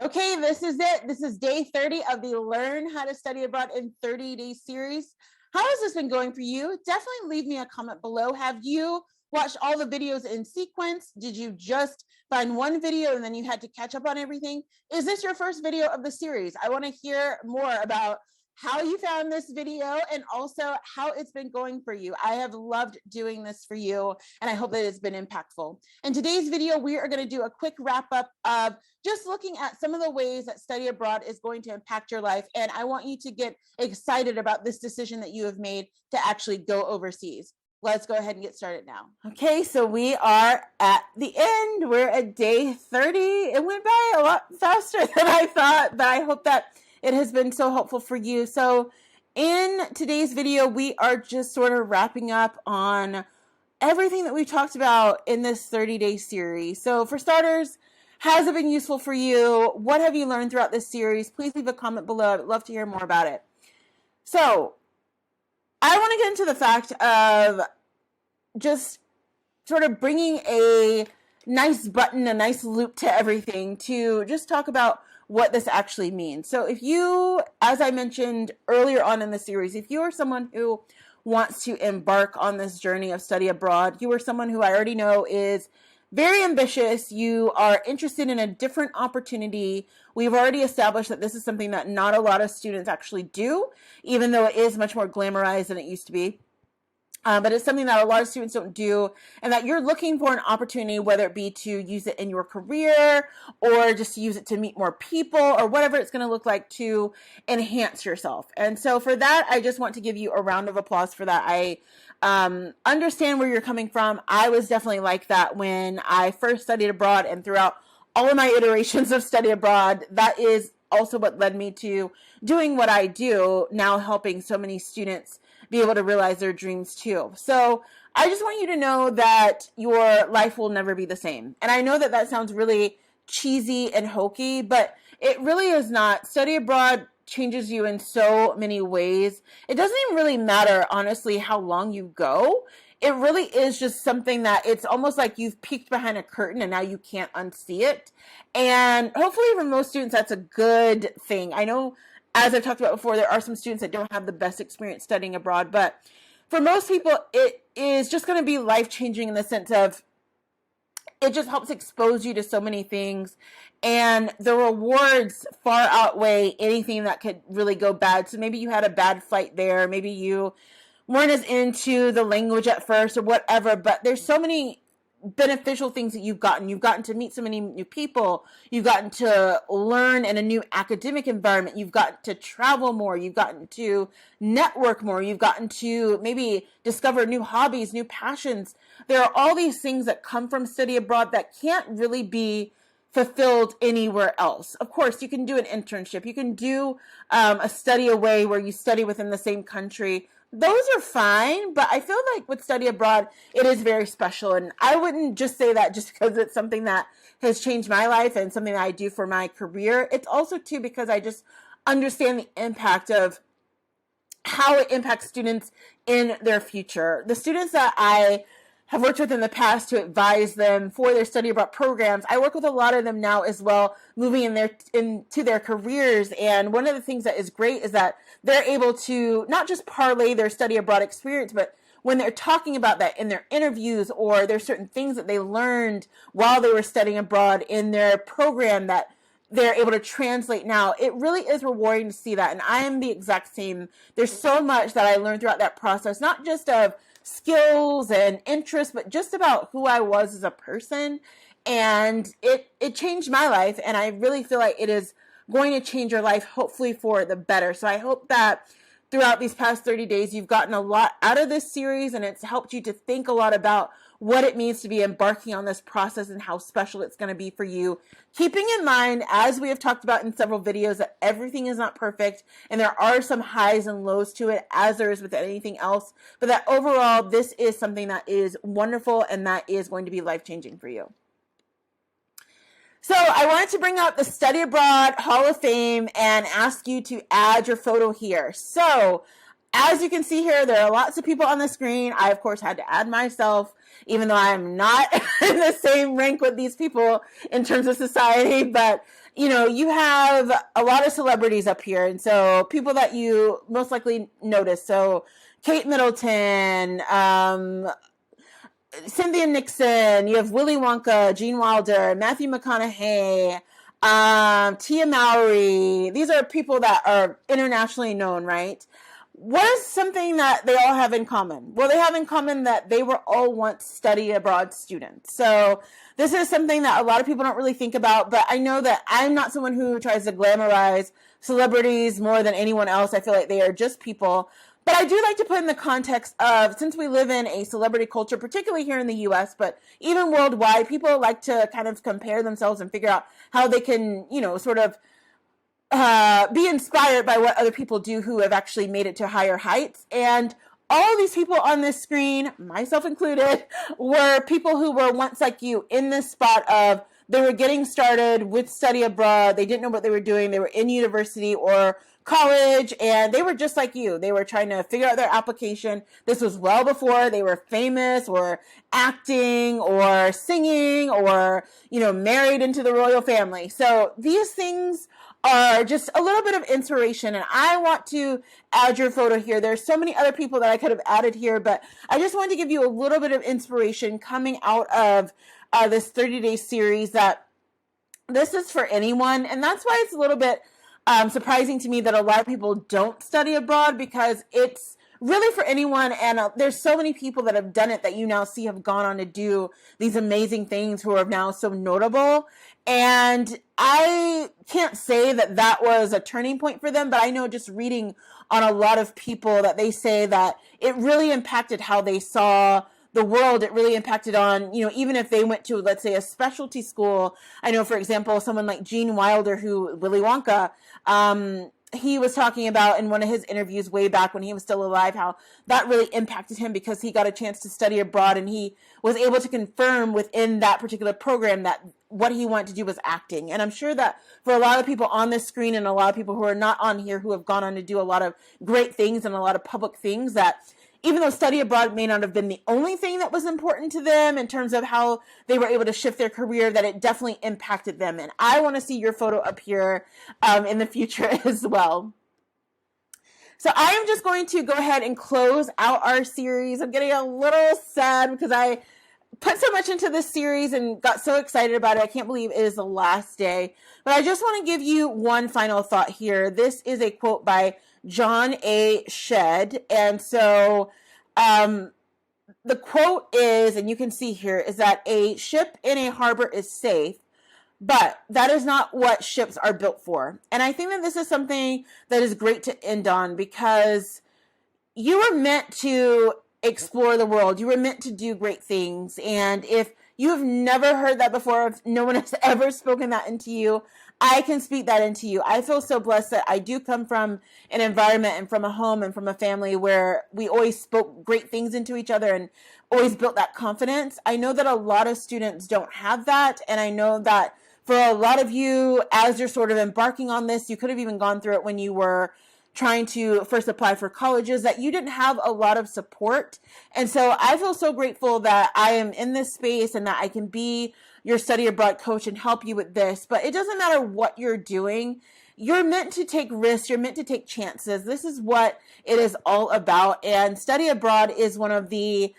Okay, this is it. This is day 30 of the Learn How to Study Abroad in 30 Days series. How has this been going for you? Definitely leave me a comment below. Have you watched all the videos in sequence? Did you just find one video and then you had to catch up on everything? Is this your first video of the series? I want to hear more about how you found this video and also how it's been going for you. I have loved doing this for you and I hope that it's been impactful. In today's video, we are going to do a quick wrap up of just looking at some of the ways that study abroad is going to impact your life. And I want you to get excited about this decision that you have made to actually go overseas. Let's go ahead and get started now. Okay, so we are at the end. We're at day 30. It went by a lot faster than I thought, but I hope that it has been so helpful for you. So in today's video, we are just sort of wrapping up on everything that we talked about in this 30-day series. So for starters, has it been useful for you? What have you learned throughout this series? Please leave a comment below. I'd love to hear more about it. So I want to get into the fact of just sort of bringing a nice button, a nice loop to everything to just talk about what this actually means. So if you, as I mentioned earlier on in the series, if you are someone who wants to embark on this journey of study abroad, you are someone who I already know is very ambitious, you are interested in a different opportunity. We've already established that this is something that not a lot of students actually do, even though it is much more glamorized than it used to be. But it's something that a lot of students don't do, and that you're looking for an opportunity, whether it be to use it in your career or just to use it to meet more people or whatever it's going to look like to enhance yourself. And so for that, I just want to give you a round of applause for that. I understand where you're coming from. I was definitely like that when I first studied abroad, and throughout all of my iterations of study abroad, that is also what led me to doing what I do now, helping so many students be able to realize their dreams too. So I just want you to know that your life will never be the same. And I know that that sounds really cheesy and hokey, but it really is not. Study abroad changes you in so many ways. It doesn't even really matter, honestly, how long you go. It really is just something that it's almost like you've peeked behind a curtain and now you can't unsee it. And hopefully for most students, that's a good thing. I know, as I've talked about before, there are some students that don't have the best experience studying abroad, but for most people, it is just going to be life-changing in the sense of it just helps expose you to so many things, and the rewards far outweigh anything that could really go bad. So maybe you had a bad flight there, maybe you weren't as into the language at first or whatever, but there's so many beneficial things that you've gotten to meet so many new people, you've gotten to learn in a new academic environment, you've gotten to travel more, you've gotten to network more, you've gotten to maybe discover new hobbies, new passions. There are all these things that come from study abroad that can't really be fulfilled anywhere else. Of course, you can do an internship, you can do a study away where you study within the same country. Those are fine, but I feel like with study abroad, it is very special. And I wouldn't just say that just because it's something that has changed my life and something that I do for my career. It's also, too, because I just understand the impact of how it impacts students in their future. The students that I have worked with in the past to advise them for their study abroad programs, I work with a lot of them now as well, moving into their careers. And one of the things that is great is that they're able to not just parlay their study abroad experience, but when they're talking about that in their interviews, or there's certain things that they learned while they were studying abroad in their program that they're able to translate now, it really is rewarding to see that. And I am the exact same. There's so much that I learned throughout that process, not just of skills and interests, but just about who I was as a person. And it changed my life, and I really feel like it is going to change your life, hopefully for the better. So I hope that throughout these past 30 days, you've gotten a lot out of this series, and it's helped you to think a lot about what it means to be embarking on this process and how special it's going to be for you. Keeping in mind, as we have talked about in several videos, that everything is not perfect, and there are some highs and lows to it, as there is with anything else, but that overall, this is something that is wonderful and that is going to be life-changing for you. So I wanted to bring up the Study Abroad Hall of Fame and ask you to add your photo here. So as you can see here, there are lots of people on the screen. I, of course, had to add myself, even though I'm not in the same rank with these people in terms of society. But you know, you have a lot of celebrities up here. And so people that you most likely notice. So Kate Middleton, Cynthia Nixon, you have Willy Wonka, Gene Wilder, Matthew McConaughey, Tia Mowry. These are people that are internationally known, right? What is something that they all have in common? Well, they have in common that they were all once study abroad students. So this is something that a lot of people don't really think about, but I know that I'm not someone who tries to glamorize celebrities more than anyone else. I feel like they are just people. But I do like to put in the context of, since we live in a celebrity culture, particularly here in the US, but even worldwide, people like to kind of compare themselves and figure out how they can, you know, sort of be inspired by what other people do who have actually made it to higher heights. And all these people on this screen, myself included, were people who were once like you, in this spot of they were getting started with study abroad. They didn't know what they were doing. They were in university or college, and they were just like you. They were trying to figure out their application. This was well before they were famous or acting or singing or, you know, married into the royal family. So these things are just a little bit of inspiration, and I want to add your photo here. There's so many other people that I could have added here, but I just wanted to give you a little bit of inspiration coming out of this 30-day series, that this is for anyone. And that's why it's a little bit surprising to me that a lot of people don't study abroad, because it's really for anyone. And there's so many people that have done it that you now see have gone on to do these amazing things, who are now so notable. And I can't say that that was a turning point for them, but I know just reading on a lot of people that they say that it really impacted how they saw the world. It really impacted on, you know, even if they went to, let's say, a specialty school. I know, for example, someone like Gene Wilder, who, Willy Wonka, he was talking about in one of his interviews way back when he was still alive, how that really impacted him because he got a chance to study abroad, and he was able to confirm within that particular program that what he wanted to do was acting. And I'm sure that for a lot of people on this screen, and a lot of people who are not on here, who have gone on to do a lot of great things and a lot of public things, that even though study abroad may not have been the only thing that was important to them in terms of how they were able to shift their career, that it definitely impacted them. And I want to see your photo up here in the future as well. So I am just going to go ahead and close out our series. I'm getting a little sad because I put so much into this series and got so excited about it. I can't believe it is the last day. But I just want to give you one final thought here. This is a quote by John A. Shedd. And so the quote is, and you can see here, is that a ship in a harbor is safe, but that is not what ships are built for. And I think that this is something that is great to end on, because you were meant to explore the world. You were meant to do great things. And if you have never heard that before, if no one has ever spoken that into you, I can speak that into you. I feel so blessed that I do come from an environment and from a home and from a family where we always spoke great things into each other and always built that confidence. I know that a lot of students don't have that. And I know that for a lot of you, as you're sort of embarking on this, you could have even gone through it when you were trying to first apply for colleges, that you didn't have a lot of support. And so I feel so grateful that I am in this space and that I can be your study abroad coach and help you with this. But it doesn't matter what you're doing. You're meant to take risks. You're meant to take chances. This is what it is all about. And study abroad is one of the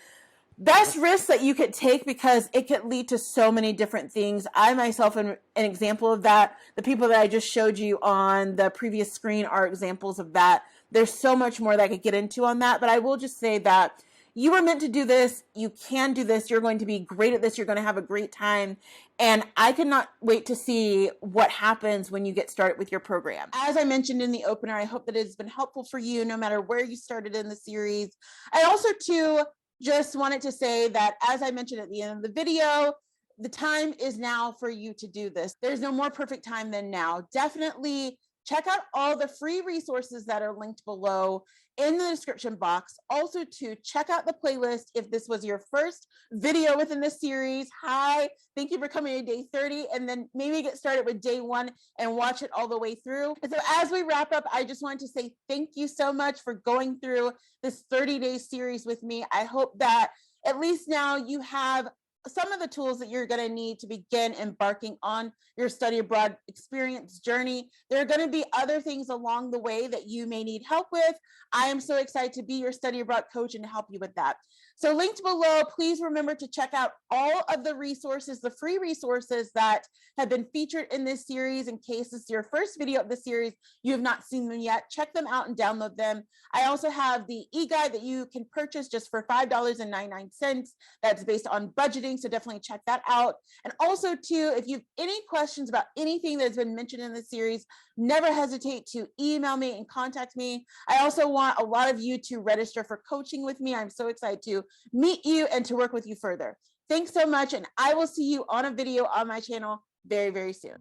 best risks that you could take, because it could lead to so many different things. I myself am an example of that. The people that I just showed you on the previous screen are examples of that. There's so much more that I could get into on that, but I will just say that you were meant to do this. You can do this. You're going to be great at this. You're going to have a great time. And I cannot wait to see what happens when you get started with your program. As I mentioned in the opener, I hope that it's been helpful for you no matter where you started in the series. I also, too, just wanted to say that, as I mentioned at the end of the video, the time is now for you to do this. There's no more perfect time than now. Definitely check out all the free resources that are linked below in the description box. Also, to check out the playlist if this was your first video within this series. Hi, thank you for coming to day 30, and then maybe get started with day 1 and watch it all the way through. And so as we wrap up, I just wanted to say thank you so much for going through this 30-day series with me. I hope that at least now you have some of the tools that you're going to need to begin embarking on your study abroad experience journey. There are going to be other things along the way that you may need help with. I am so excited to be your study abroad coach and to help you with that. So linked below, please remember to check out all of the resources, the free resources that have been featured in this series. In case this is your first video of the series, you have not seen them yet, check them out and download them. I also have the e-guide that you can purchase just for $5.99. That's based on budgeting, so definitely check that out. And also too, if you have any questions about anything that's been mentioned in this series, never hesitate to email me and contact me. I also want a lot of you to register for coaching with me. I'm so excited to meet you and to work with you further. Thanks so much, and I will see you on a video on my channel very, very soon.